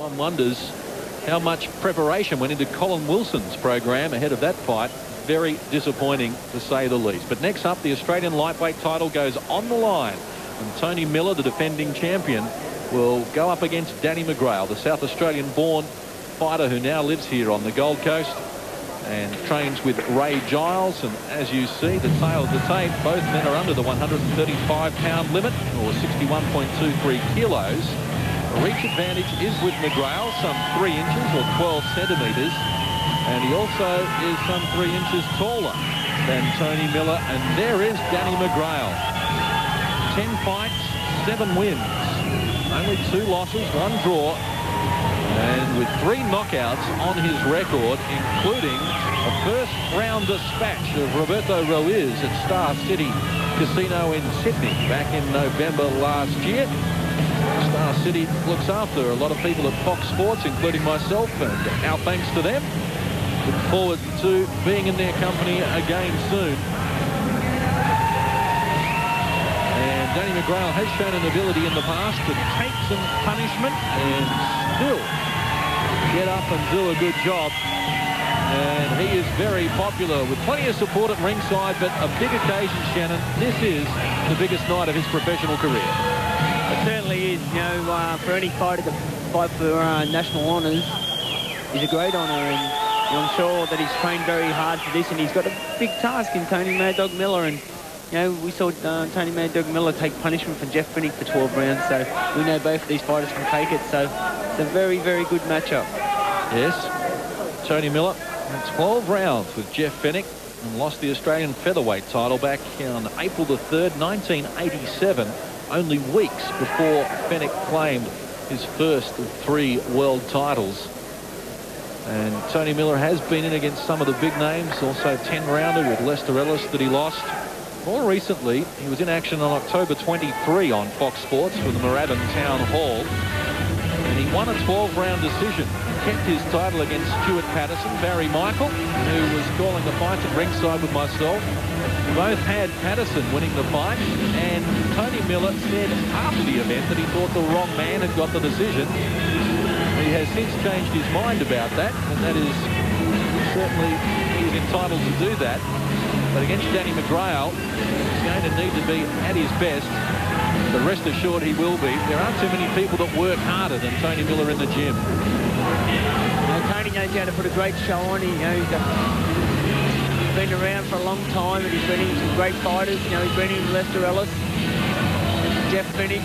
One wonders how much preparation went into Colin Wilson's program ahead of that fight. Very disappointing, to say the least. But next up, the Australian lightweight title goes on the line. And Tony Miller, the defending champion, will go up against Danny McGrail, the South Australian-born fighter who now lives here on the Gold Coast and trains with Ray Giles. And as you see, the tail of the tape, both men are under the 135-pound limit, or 61.23 kilos. The reach advantage is with McGrail, some 3 inches or 12 centimetres. And he also is some 3 inches taller than Tony Miller. And there is Danny McGrail. 10 fights, 7 wins. Only 2 losses, 1 draw. And with 3 knockouts on his record, including a first-round dispatch of Roberto Ruiz at Star City Casino in Sydney back in November last year. Star City looks after a lot of people at Fox Sports, including myself, and our thanks to them. Look forward to being in their company again soon. And Danny McGrail has shown an ability in the past to take some punishment and still get up and do a good job. And he is very popular with plenty of support at ringside, but a big occasion, Shannon. This is the biggest night of his professional career. It certainly is. You know, for any fighter to fight for national honours is a great honour, and I'm sure that he's trained very hard for this, and he's got a big task in Tony Mad Dog Miller. And you know, we saw Tony Mad Dog Miller take punishment from Jeff Finnick for 12 rounds, so we know both of these fighters can take it. So it's a very, very good matchup. Yes, Tony Miller, 12 rounds with Jeff Finnick, and lost the Australian featherweight title back on April the 3rd, 1987, only weeks before Finnick claimed his first of 3 world titles. And Tony Miller has been in against some of the big names, also 10-rounder with Lester Ellis that he lost. More recently, he was in action on October 23 on Fox Sports for the Moorabbin Town Hall, and he won a 12-round decision. Kept his title against Stuart Patterson, Barry Michael, who was calling the fights at ringside with myself. Both had Patterson winning the fight, and Tony Miller said after the event that he thought the wrong man had got the decision. He has since changed his mind about that, and that is certainly, he's entitled to do that. But against Danny McGrail, he's going to need to be at his best. But rest assured he will be. There aren't too many people that work harder than Tony Miller in the gym. Tony knows how to put a great show on. He's been around for a long time, and he's been in some great fighters. You know, he's been in with Lester Ellis, Jeff Finnick.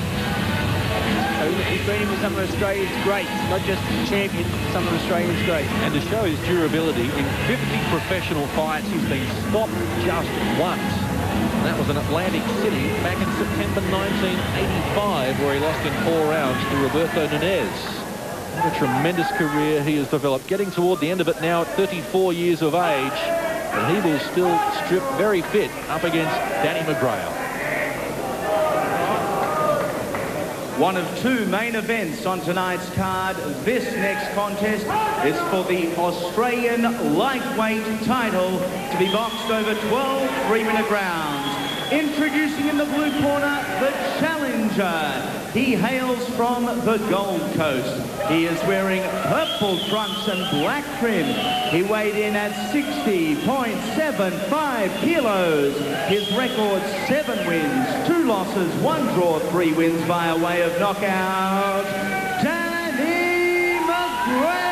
So he's been in with some of Australia's greats, not just champions, some of Australia's greats. And to show his durability, in 50 professional fights, he's been stopped just once. And that was in Atlantic City back in September 1985, where he lost in 4 rounds to Roberto Nunez. What a tremendous career he has developed, getting toward the end of it now at 34 years of age. And he will still strip very fit up against Danny McGrail. One of 2 main events on tonight's card. This next contest is for the Australian lightweight title to be boxed over 12 3-minute rounds. Introducing in the blue corner, the challenger. He hails from the Gold Coast. He is wearing purple trunks and black trim. He weighed in at 60.75 kilos. His record, 7 wins, 2 losses, 1 draw, 3 wins via way of knockout. Danny McGrail!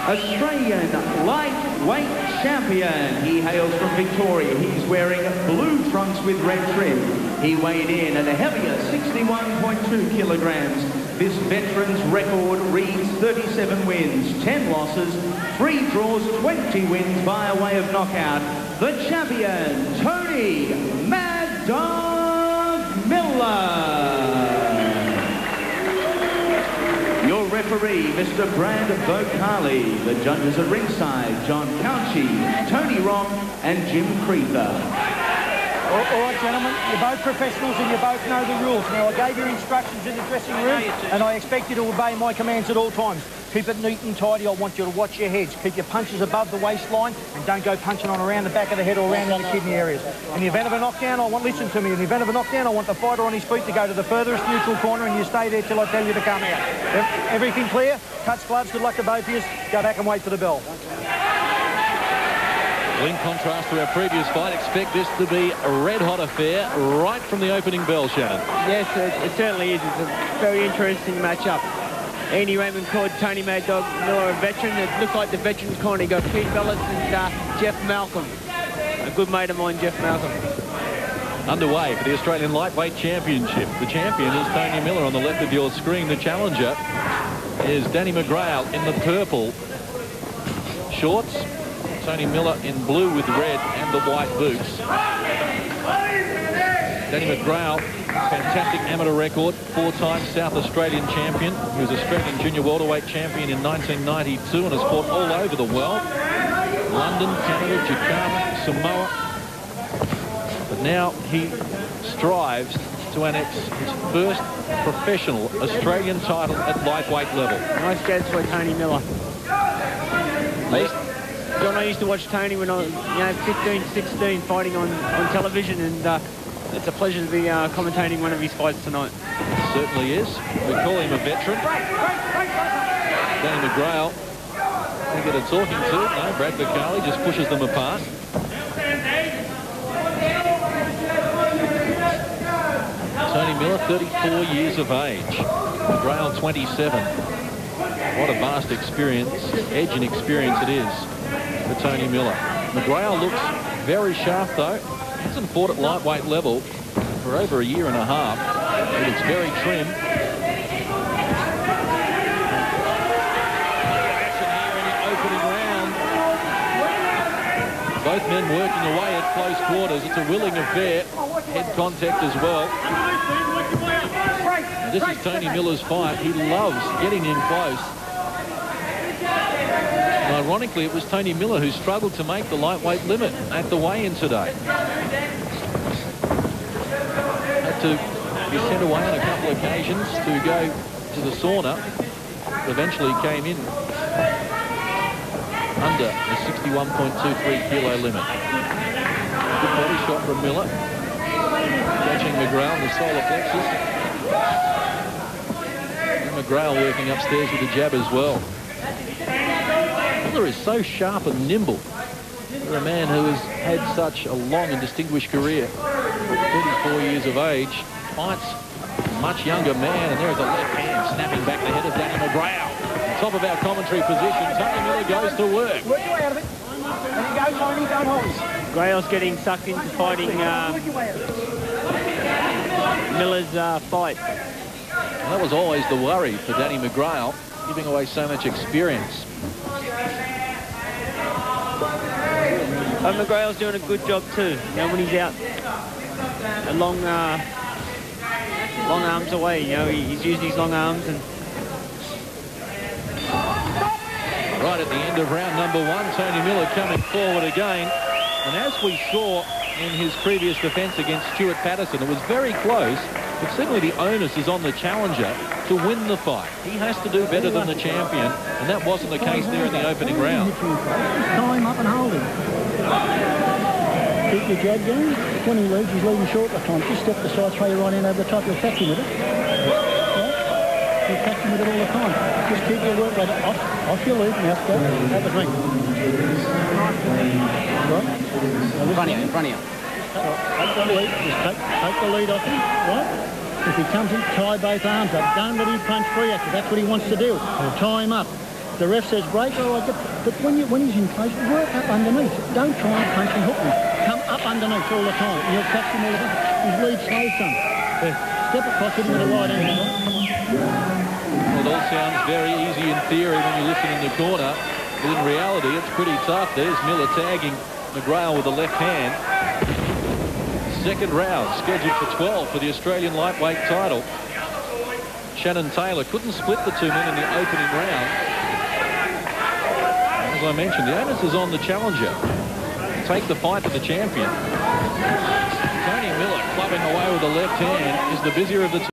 Australian lightweight champion. He hails from Victoria. He's wearing blue trunks with red trim. He weighed in at a heavier 61.2 kilograms. This veteran's record reads 37 wins, 10 losses, 3 draws, 20 wins via way of knockout. The champion, Tony Mad Dog Miller. Your referee, Mr. Brad Vocali. The judges at ringside, John Couchy, Tony Rock, and Jim Creether. All right, gentlemen, you're both professionals and you both know the rules. Now, I gave you instructions in the dressing room, and I expect you to obey my commands at all times. Keep it neat and tidy. I want you to watch your heads. Keep your punches above the waistline and don't go punching on around the back of the head or around in the kidney areas. In the event of a knockdown, listen to me, in the event of a knockdown, I want the fighter on his feet to go to the furthest neutral corner and you stay there till I tell you to come out. Everything clear? Touch gloves. Good luck to both of you. Go back and wait for the bell. Well, in contrast to our previous fight, expect this to be a red-hot affair right from the opening bell, Shannon. Yes, it certainly is. It's a very interesting matchup. Andy Raymond called Tony Mad Dog Miller a veteran. It looked like the veterans corner. You got Pete Bellis and Jeff Malcolm. A good mate of mine, Jeff Malcolm. Underway for the Australian Lightweight Championship. The champion is Tony Miller on the left of your screen. The challenger is Danny McGrail in the purple shorts. Tony Miller in blue with red and the white boots. Danny McGrail, fantastic amateur record, 4-time South Australian champion. He was Australian junior welterweight champion in 1992 and has fought all over the world. London, Canada, Jakarta, Samoa. But now he strives to annex his first professional Australian title at lightweight level. Nice chance for Tony Miller. John, I used to watch Tony when I was 15, 16, fighting on television, and it's a pleasure to be commentating one of his fights tonight. It certainly is. We call him a veteran. Danny McGrail, they get a talking to. No, Brad Bacali just pushes them apart. Tony Miller, 34 years of age. McGrail, 27. What a vast experience, edge and experience it is for Tony Miller. McGrail looks very sharp, though. He hasn't fought at lightweight level for over a year and a half. He looks very trim. Action here in the opening round. Both men working away at close quarters. It's a willing affair. Head contact as well. Now, this is Tony Miller's fight. He loves getting in close. And ironically, it was Tony Miller who struggled to make the lightweight limit at the weigh-in today. Had to be sent away on a couple of occasions to go to the sauna. Eventually came in under the 61.23 kilo limit. Good body shot from Miller. Catching McGrail in the solar plexus. And McGrail working upstairs with a jab as well. Miller is so sharp and nimble for a man who has had such a long and distinguished career. 34 years of age, fights a much younger man, and there is a left hand snapping back the head of Danny McGrail. On top of our commentary position, Tony Miller goes to work. Work your way out of it. There you go, Tony, don't hold it. Grail's getting sucked into fighting Miller's fight. Well, that was always the worry for Danny McGrail, giving away so much experience. McGrail's doing a good job too. You know, when he's out a long arms away, you know, he's using his long arms. And right at the end of round number one, Tony Miller coming forward again. And as we saw in his previous defence against Stuart Patterson, it was very close, but certainly the onus is on the challenger to win the fight. He has to do better than the champion, and that wasn't the case there in the opening round. Tie him up and hold him. Keep your jab going. When he leads, he's leading short at times. Just step aside, throw your right hand over the top, you'll catch him with it. Right? You'll catch him with it all the time. Just keep your work rate off your lead. Now, go. Have a drink. Right? in front of you. Take the lead. Just take the lead off him. Right? If he comes in, tie both arms up. Don't let him punch free at you. That's what he wants to do. Tie him up. The ref says break, all right, but when he's in place, work up underneath. Don't try and punch and hook him. Come up underneath all the time. You'll catch him all the time. His lead slows some. Step across, hit him with the right hand. Well, it all sounds very easy in theory when you listen in the corner, but in reality, it's pretty tough. There's Miller tagging McGrail with the left hand. Second round, scheduled for 12 for the Australian lightweight title. Shannon Taylor couldn't split the two men in the opening round. As I mentioned, the onus is on the challenger. Take the fight to the champion. Tony Miller clubbing away with the left hand is the busier of the two.